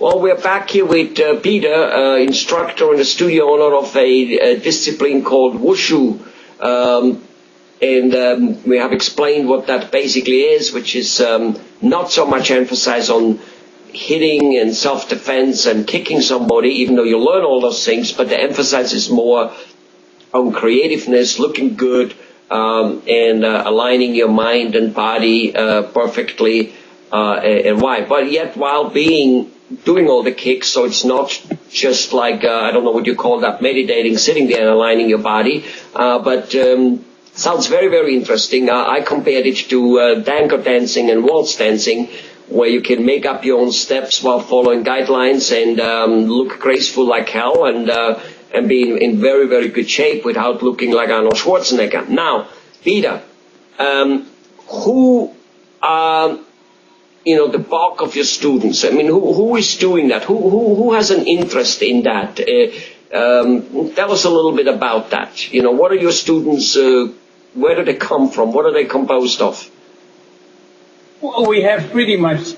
Well, we're back here with Peter, instructor and a studio owner of a discipline called Wushu. And we have explained what that basically is, which is not so much emphasis on hitting and self-defense and kicking somebody, even though you learn all those things, but the emphasis is more on creativeness, looking good, and aligning your mind and body perfectly and right. But yet while doing all the kicks, so it's not just like, I don't know what you call that, meditating, sitting there and aligning your body, but sounds very, very interesting. I compared it to dango dancing and waltz dancing, where you can make up your own steps while following guidelines and look graceful like hell and be in very, very good shape without looking like Arnold Schwarzenegger. Now, Peter, who are, the bulk of your students? I mean, who is doing that? Who has an interest in that? Tell us a little bit about that. What are your students, where do they come from? What are they composed of? Well, we have pretty much,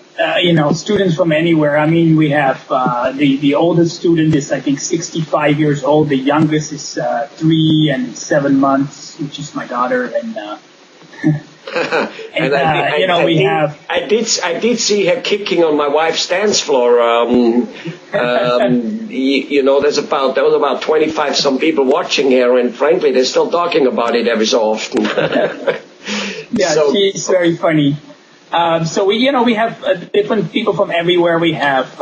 students from anywhere. I mean, we have the oldest student is, I think, 65 years old. The youngest is 3 and 7 months, which is my daughter. And I did see her kicking on my wife's dance floor. There was about 25 some people watching her, and frankly, they're still talking about it every so often. She's very funny. So we have different people from everywhere. We have,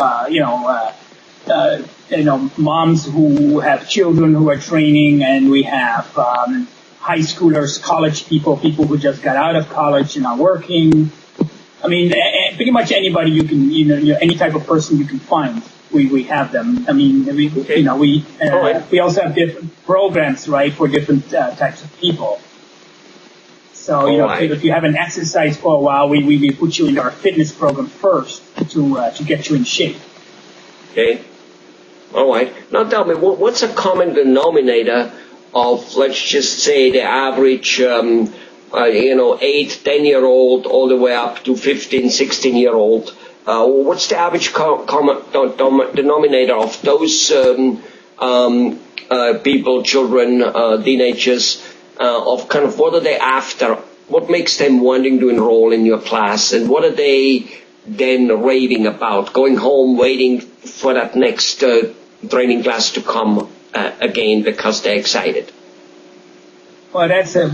moms who have children who are training, and we have high schoolers, college people who just got out of college and are working. I mean, pretty much anybody you can, any type of person you can find, we have them. I mean, we also have different programs, right, for different types of people. So, if you haven't exercised for a while, we put you into our fitness program first to get you in shape. Okay. All right. Now tell me, what's a common denominator of, let's just say, the average, 8, 10-year-old all the way up to 15, 16-year-old? What's the average common denominator of those people, children, teenagers? Of kind of what are they after, what makes them wanting to enroll in your class, and what are they then raving about, going home waiting for that next training class to come again because they're excited? Well, that's a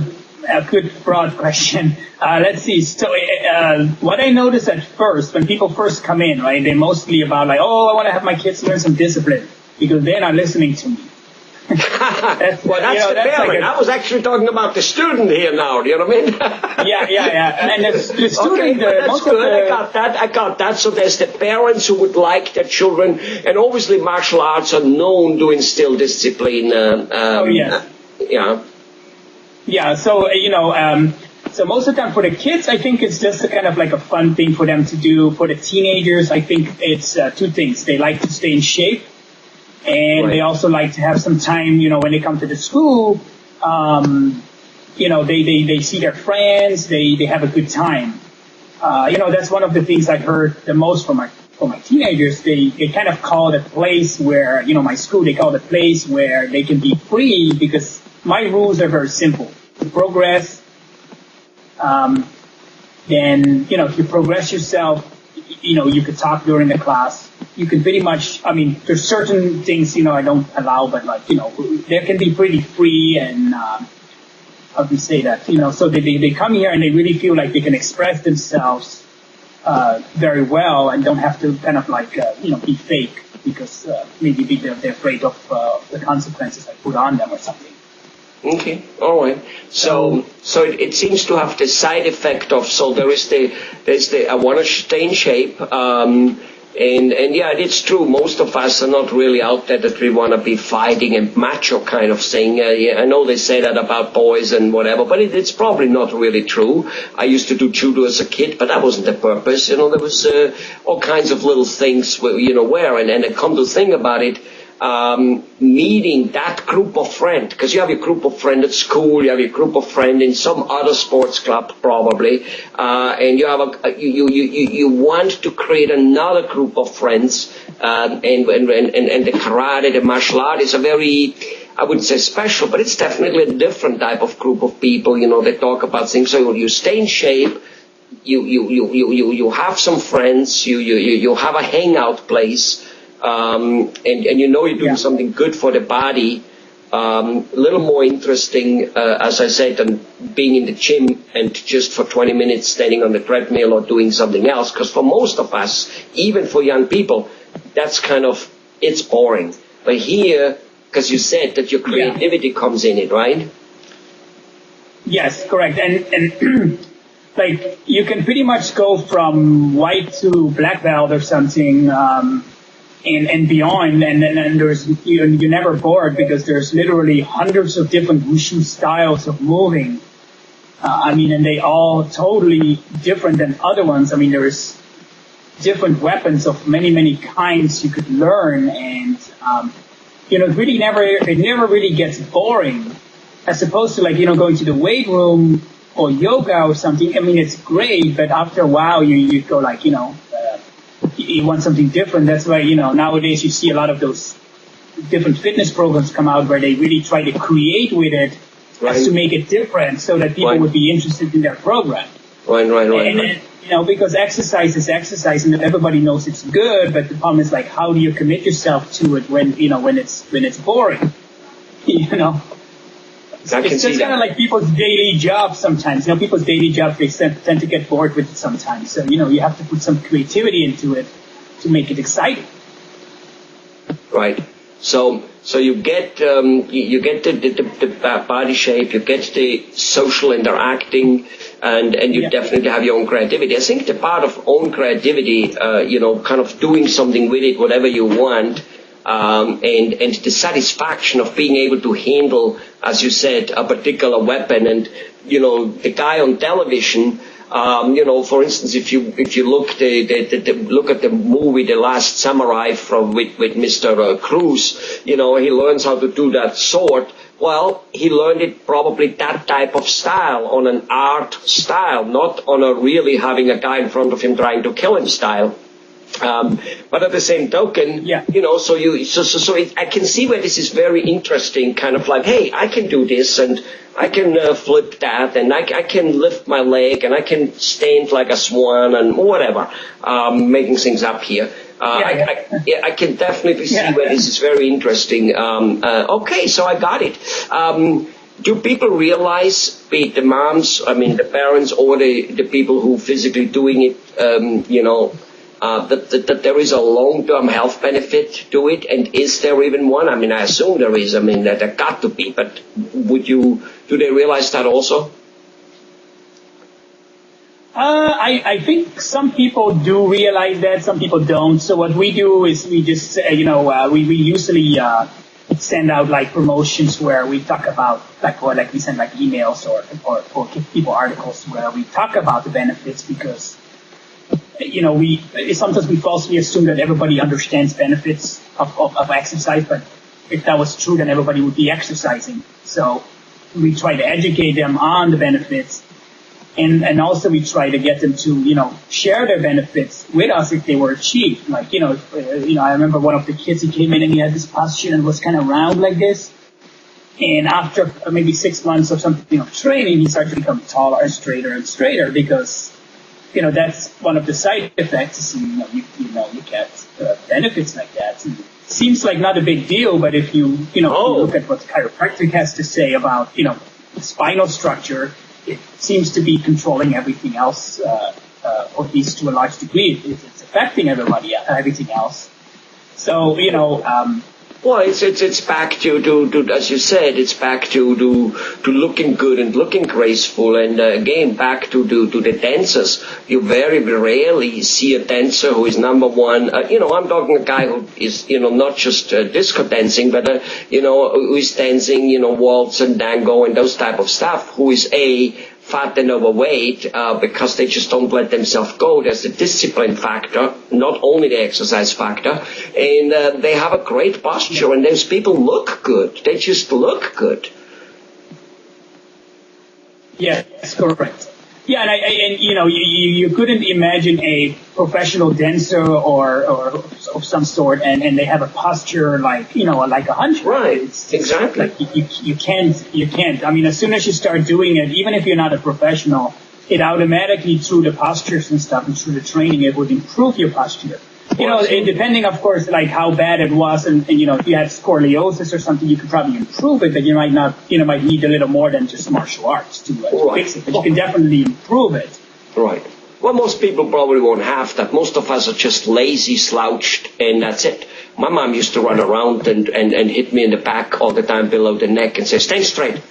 good broad question. Let's see. So what I noticed at first, when people first come in, right, they're mostly about like, I want to have my kids learn some discipline because they're not listening to me. That's the parent. Like I was actually talking about the student here now. Do you know what I mean? Yeah. And the student. Okay, that's good. I got that. So there's the parents who would like their children, and obviously martial arts are known to instill discipline. Yeah. Yeah. So so most of the time for the kids, I think it's just a kind of like a fun thing for them to do. For the teenagers, I think it's 2 things. They like to stay in shape. And They also like to have some time, when they come to the school, they see their friends, they have a good time. That's one of the things I heard the most from my teenagers. They kind of call the place where, my school, they call the place where they can be free because my rules are very simple. To progress, then, if you progress yourself, you could talk during the class. You can pretty much, there's certain things, I don't allow, but they can be pretty free and, how do you say that? So they come here and they really feel like they can express themselves, very well and don't have to kind of like, be fake because, maybe they're afraid of, the consequences I put on them or something. Okay, all right. So it seems to have the side effect of, so there's the I want to stay in shape, and yeah, it's true. Most of us are not really out there that we want to be fighting and macho kind of thing. I know they say that about boys and whatever, but it's probably not really true. I used to do judo as a kid, but that wasn't the purpose. There was all kinds of little things, and come to think about it, meeting that group of friends, because you have your group of friends at school, you have your group of friends in some other sports club probably, and you have you want to create another group of friends, and the karate, the martial art is a very, I wouldn't say special, but it's definitely a different type of group of people, that talk about things. So you stay in shape, you have some friends, you have a hangout place, and you're doing something good for the body, a little more interesting, as I said, than being in the gym and just for 20 minutes standing on the treadmill or doing something else. Because for most of us, even for young people, that's it's boring. But here, because you said that your creativity comes in it, right? Yes, correct. And like you can pretty much go from white to black belt or something, and beyond, and there's you're never bored because there's literally hundreds of different Wushu styles of moving. And they all totally different than other ones. There's different weapons of many kinds you could learn, and it never really gets boring, as opposed to going to the weight room or yoga or something. It's great, but after a while you go you want something different. That's why, nowadays you see a lot of those different fitness programs come out where they really try to create with it as to make it different so that people would be interested in their program. Right. Because exercise is exercise and everybody knows it's good, but the problem is how do you commit yourself to it when it's boring? It's just kind of like people's daily jobs sometimes. People's daily jobs, they tend to get bored with it sometimes. So, you have to put some creativity into it to make it exciting. Right. So you get the body shape, you get the social interacting, and you definitely have your own creativity. I think the part of own creativity, kind of doing something with it, whatever you want, and the satisfaction of being able to handle, as you said, a particular weapon. And the guy on television, for instance, if you look at the movie The Last Samurai with Mr. Cruz, he learns how to do that sword. Well, he learned it probably that type of style, on an art style, not on a really having a guy in front of him trying to kill him style. But at the same token, I can see where this is very interesting, kind of like, hey, I can do this, and I can flip that, and I can lift my leg, and I can stand like a swan, and whatever, making things up here. I can definitely see where this is very interesting. Okay, so I got it. Do people realize, be it the moms, the parents, or the people who physically doing it, that there is a long-term health benefit to it? And is there even one? I assume there is. That there got to be. But do they realize that also? I think some people do realize that, some people don't. So what we do is we just, we usually send out promotions where we talk about, we send emails or give people articles where we talk about the benefits, because sometimes we falsely assume that everybody understands benefits of exercise, but if that was true, then everybody would be exercising. So we try to educate them on the benefits, and also we try to get them to, share their benefits with us if they were achieved. I remember one of the kids, he came in and he had this posture and was kind of round like this. And after maybe 6 months of something of training, he started to become taller and straighter because that's one of the side effects. You get benefits like that. And it seems like not a big deal, but if you look at what the chiropractic has to say about spinal structure, it seems to be controlling everything else, or at least to a large degree. It's affecting everything else. So Well, it's back to as you said, it's back to looking good and looking graceful, and again back to the dancers. You very rarely see a dancer who is number one. I'm talking a guy who is not just disco dancing, but who is dancing waltz and tango and those type of stuff. Who is fat and overweight because they just don't let themselves go. There's the discipline factor, not only the exercise factor, and they have a great posture, and those people look good. They just look good. Yes, correct. Yeah, and you know, you couldn't imagine a professional dancer or of some sort, and they have a posture like, you know, like a hunchback. Right, it's exactly. Like you can't. I mean, as soon as you start doing it, even if you're not a professional, it automatically, through the postures and stuff and through the training, it would improve your posture. You know, depending, of course, like how bad it was, and you know, if you had scoliosis or something, you could probably improve it, but you might not, you know, might need a little more than just martial arts to fix it. But you can definitely improve it. Right. Well, most people probably won't have that. Most of us are just lazy, slouched, and that's it. My mom used to run around and hit me in the back all the time below the neck and say, "Stand straight."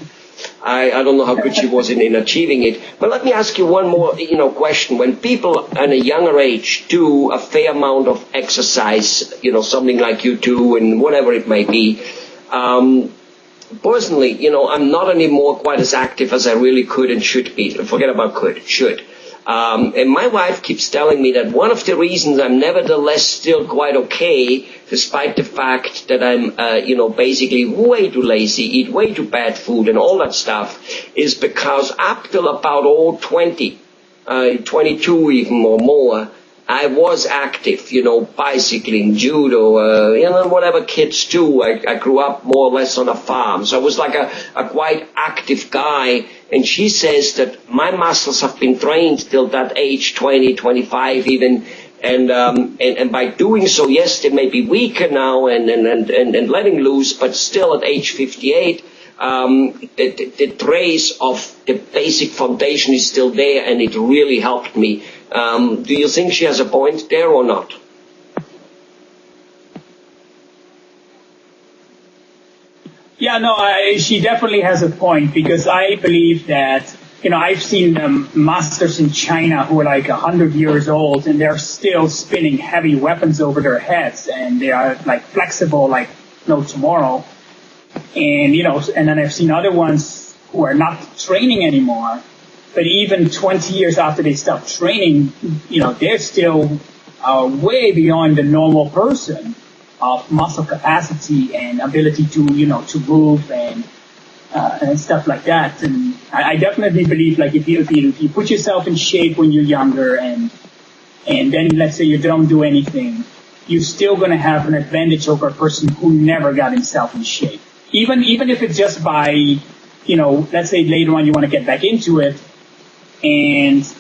I don't know how good she was in achieving it. But let me ask you one more, you know, question. When people at a younger age do a fair amount of exercise, you know, something like you do and whatever it may be, personally, you know, I'm not anymore quite as active as I really could and should be. Forget about could, should. And my wife keeps telling me that one of the reasons I'm nevertheless still quite okay, despite the fact that I'm, you know, basically way too lazy, eat way too bad food and all that stuff, is because up till about 22 even or more, I was active, you know, bicycling, judo, you know, whatever kids do. I grew up more or less on a farm, so I was like a quite active guy. And she says that my muscles have been trained till that age, 20, 25 even, and by doing so, yes, they may be weaker now and letting loose, but still at age 58, the trace of the basic foundation is still there, and it really helped me. Do you think she has a point there or not? Yeah, no, she definitely has a point, because I believe that, you know, I've seen masters in China who are like 100 years old, and they're still spinning heavy weapons over their heads, and they are like flexible like no tomorrow. And, you know, and then I've seen other ones who are not training anymore, but even 20 years after they stop training, you know, they're still way beyond the normal person of muscle capacity and ability to, you know, to move and stuff like that. And I definitely believe, like, if you put yourself in shape when you're younger, and then let's say you don't do anything, you're still going to have an advantage over a person who never got himself in shape. Even if it's just by, you know, let's say later on you want to get back into it, and,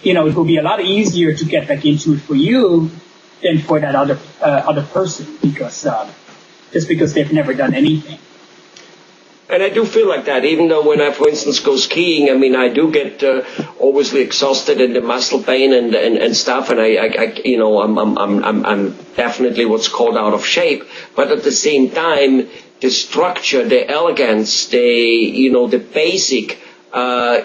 you know, it will be a lot easier to get back into it for you than for that other person, because just because they've never done anything. And I do feel like that, even though when I, for instance, go skiing, I mean, I do get obviously exhausted and the muscle pain and stuff, and I you know, I'm definitely what's called out of shape. But at the same time, the structure, the elegance, you know, the basic.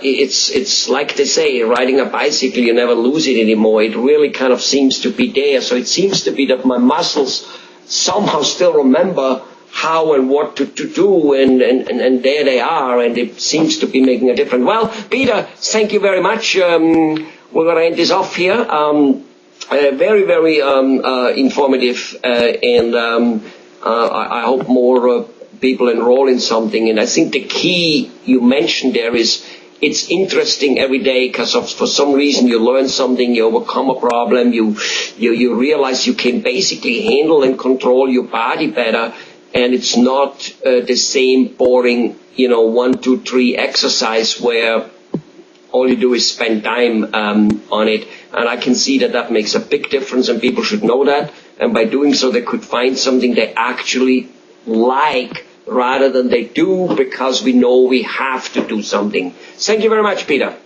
It's like they say, riding a bicycle, you never lose it anymore. It really kind of seems to be there. So it seems to be that my muscles somehow still remember how and what to do, and there they are, and it seems to be making a difference. Well, Peter, thank you very much. We're going to end this off here. Very, very informative, and I hope more people enroll in something. And I think the key you mentioned there is it's interesting every day, because for some reason you learn something, you overcome a problem, you realize you can basically handle and control your body better, and it's not the same boring, you know, 1, 2, 3 exercise where all you do is spend time on it. And I can see that makes a big difference, and people should know that. And by doing so, they could find something they actually like, rather than they do because we know we have to do something. Thank you very much, Peter.